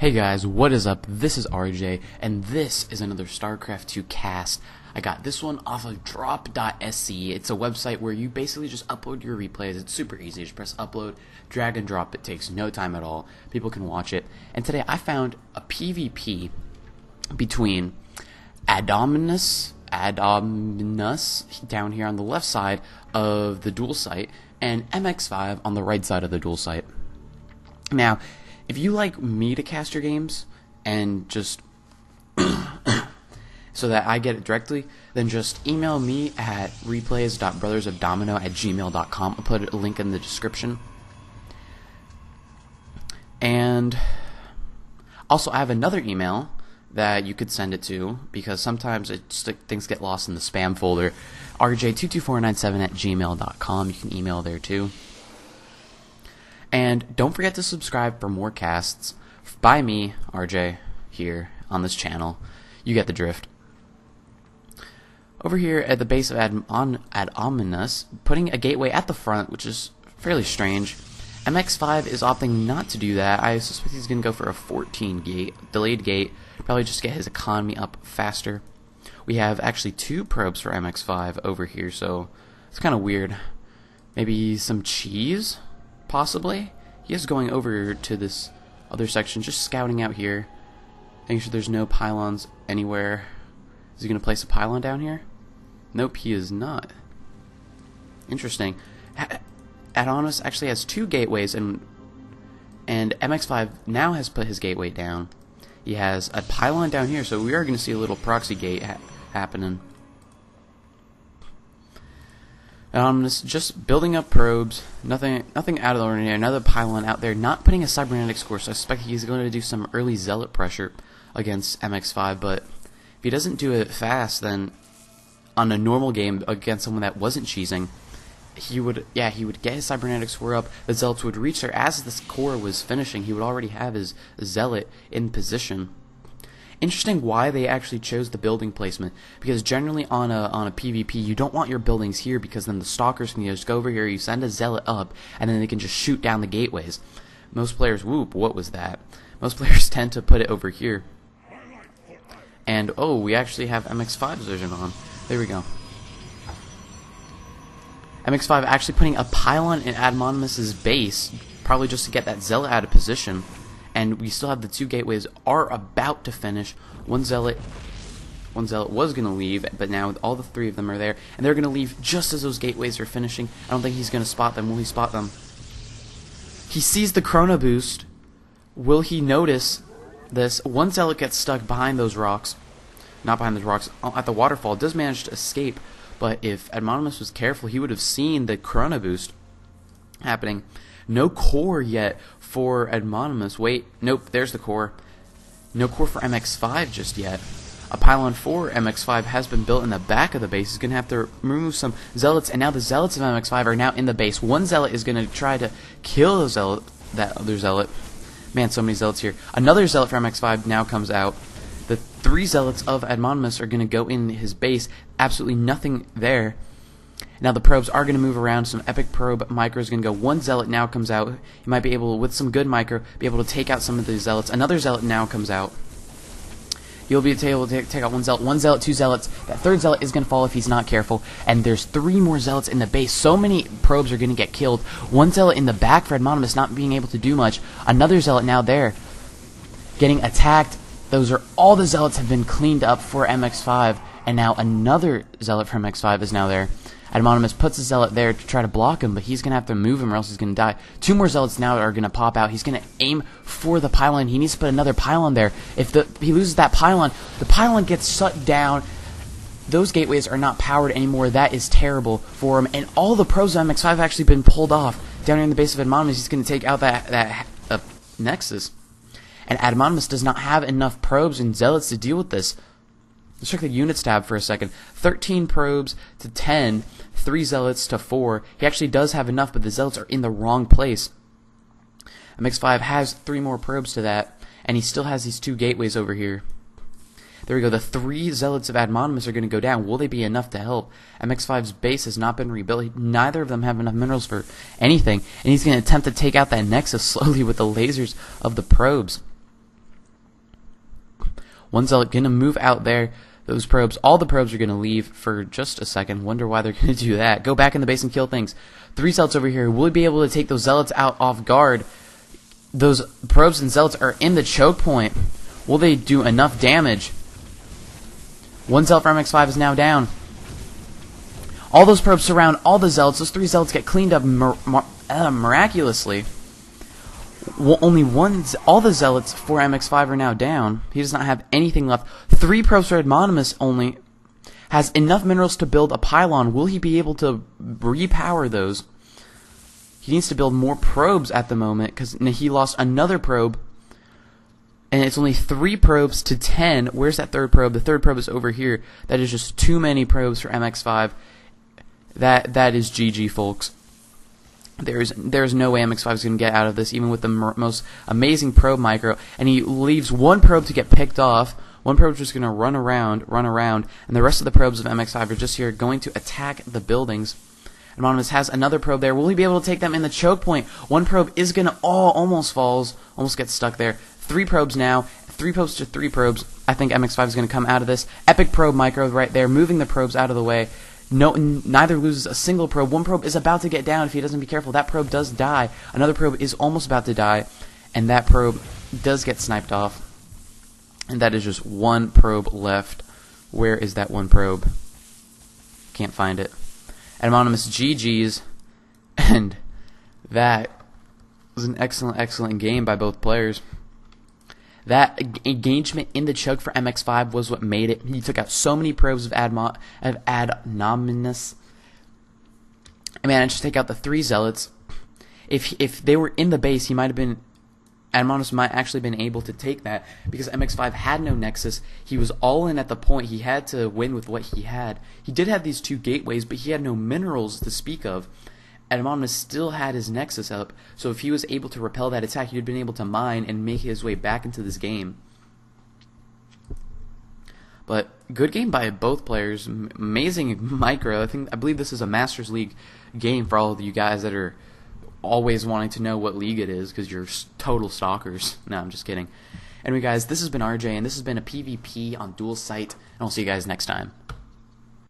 Hey guys, what is up? This is RJ, and this is another StarCraft 2 cast. I got this one off of drop.sc. It's a website where you basically just upload your replays. It's super easy. You just press upload, drag and drop. It takes no time at all. People can watch it. And today I found a PvP between Adominus down here on the left side of the duel site and MX5 on the right side of the duel site. Now, if you like me to cast your games and just so that I get it directly, then just email me at replays.brothersofdomino@gmail.com. I'll put a link in the description. And also, I have another email that you could send it to, because sometimes things get lost in the spam folder. rj22497@gmail.com. You can email there too. And don't forget to subscribe for more casts by me, RJ, here on this channel. You get the drift. Over here at the base of Adominus, putting a gateway at the front, which is fairly strange. MX5 is opting not to do that. I suspect he's going to go for a 14 gate, delayed gate, probably just get his economy up faster. We have actually 2 probes for MX5 over here, so it's kind of weird. Maybe some cheese? Possibly. He is going over to this other section, just scouting out here, making sure there's no pylons anywhere. Is he going to place a pylon down here? Nope, he is not. Interesting. Adominus actually has 2 gateways, and MX5 now has put his gateway down. He has a pylon down here, so we are going to see a little proxy gate happening. Adominus just building up probes, nothing out of the ordinary. Another pylon out there, not putting a cybernetics core, so I suspect he's going to do some early zealot pressure against MX5, but if he doesn't do it fast, then on a normal game against someone that wasn't cheesing, he would get his cybernetics core up, the zealots would reach there. As this core was finishing, he would already have his zealot in position. Interesting why they actually chose the building placement, because generally on a PvP you don't want your buildings here, because then the stalkers can just go over here, you send a zealot up, and then they can just shoot down the gateways. Most players, whoop, what was that? Most players tend to put it over here. And oh, we actually have MX5's vision on. There we go. MX5 actually putting a pylon in Adominus's base, probably just to get that zealot out of position. And we still have the 2 gateways are about to finish. One zealot was going to leave, but now all the 3 of them are there, and they're going to leave just as those gateways are finishing. I don't think he's going to spot them. Will he spot them? He sees the chrono boost. Will he notice this? One zealot gets stuck behind those rocks. Not behind those rocks. At the waterfall. Does manage to escape, but if Adominus was careful, he would have seen the chrono boost happening. No core yet for Adominus. Wait, nope, there's the core. No core for MX5 just yet. A pylon for MX5 has been built in the back of the base. He's going to have to remove some zealots, and now the zealots of MX5 are now in the base. One zealot is going to try to kill that other zealot. Man, so many zealots here. Another zealot for MX5 now comes out. The 3 zealots of Adominus are going to go in his base. Absolutely nothing there. Now the probes are going to move around. Some epic probe micro is going to go. One zealot now comes out. He might be able, with some good micro, be able to take out some of these zealots. Another zealot now comes out. He'll be able to take out one zealot, 2 zealots. That 3rd zealot is going to fall if he's not careful. And there's 3 more zealots in the base. So many probes are going to get killed. One zealot in the back for Adominus not being able to do much. Another zealot now there, getting attacked. Those are all the zealots have been cleaned up for MX5. And now another zealot from MX5 is now there. Adominus puts a zealot there to try to block him, but he's going to have to move him or else he's going to die. 2 more zealots now are going to pop out. He's going to aim for the pylon. He needs to put another pylon there. If he loses that pylon, the pylon gets shut down. Those gateways are not powered anymore. That is terrible for him. And all the pros of MX5 have actually been pulled off. Down here in the base of Adominus, he's going to take out that Nexus. And Adominus does not have enough probes and zealots to deal with this. Let's check the units tab for a second. 13 probes to 10, 3 zealots to 4. He actually does have enough, but the zealots are in the wrong place. MX5 has 3 more probes to that, and he still has these 2 gateways over here. There we go. The 3 zealots of Adominus are going to go down. Will they be enough to help? MX5's base has not been rebuilt. Neither of them have enough minerals for anything, and he's going to attempt to take out that Nexus slowly with the lasers of the probes. One zealot gonna move out there. Those probes, all the probes are gonna leave for just a second. Wonder why they're gonna do that. Go back in the base and kill things. 3 zealots over here. Will he be able to take those zealots out off guard? Those probes and zealots are in the choke point. Will they do enough damage? 1 zealot for MX5 is now down. All those probes surround all the zealots. Those 3 zealots get cleaned up miraculously. All the zealots for MX5 are now down. He does not have anything left. 3 probes for Adominus only. Has enough minerals to build a pylon. Will he be able to repower those? He needs to build more probes at the moment because he lost another probe. And it's only 3 probes to 10. Where's that 3rd probe? The 3rd probe is over here. That is just too many probes for MX5. That is GG, folks. There's no way MX5 is going to get out of this, even with the most amazing probe micro. And he leaves 1 probe to get picked off. 1 probe is just going to run around, and the rest of the probes of MX5 are just here going to attack the buildings. Adominus has another probe there. Will he be able to take them in the choke point? 1 probe is going to almost falls, almost gets stuck there. 3 probes now. 3 probes to 3 probes. I think MX5 is going to come out of this. Epic probe micro right there, moving the probes out of the way. Neither loses a single probe. 1 probe is about to get down if he doesn't be careful. That probe does die. Another probe is almost about to die, and that probe does get sniped off. And that is just 1 probe left. Where is that 1 probe? Can't find it. Adominus GG's, and that was an excellent game by both players. That engagement in the choke for MX5 was what made it. He took out so many probes of Adominus. I managed to take out the 3 zealots. If they were in the base, he might have been. Adominus might actually been able to take that because MX5 had no nexus. He was all in at the point. He had to win with what he had. He did have these 2 gateways, but he had no minerals to speak of. Adominus still had his nexus up, so if he was able to repel that attack, he would have been able to mine and make his way back into this game. But good game by both players. Amazing micro. I believe this is a Masters League game for all of you guys that are always wanting to know what league it is because you're total stalkers. No, I'm just kidding. Anyway, guys, this has been RJ, and this has been a PvP on Dual Sight, and I'll see you guys next time.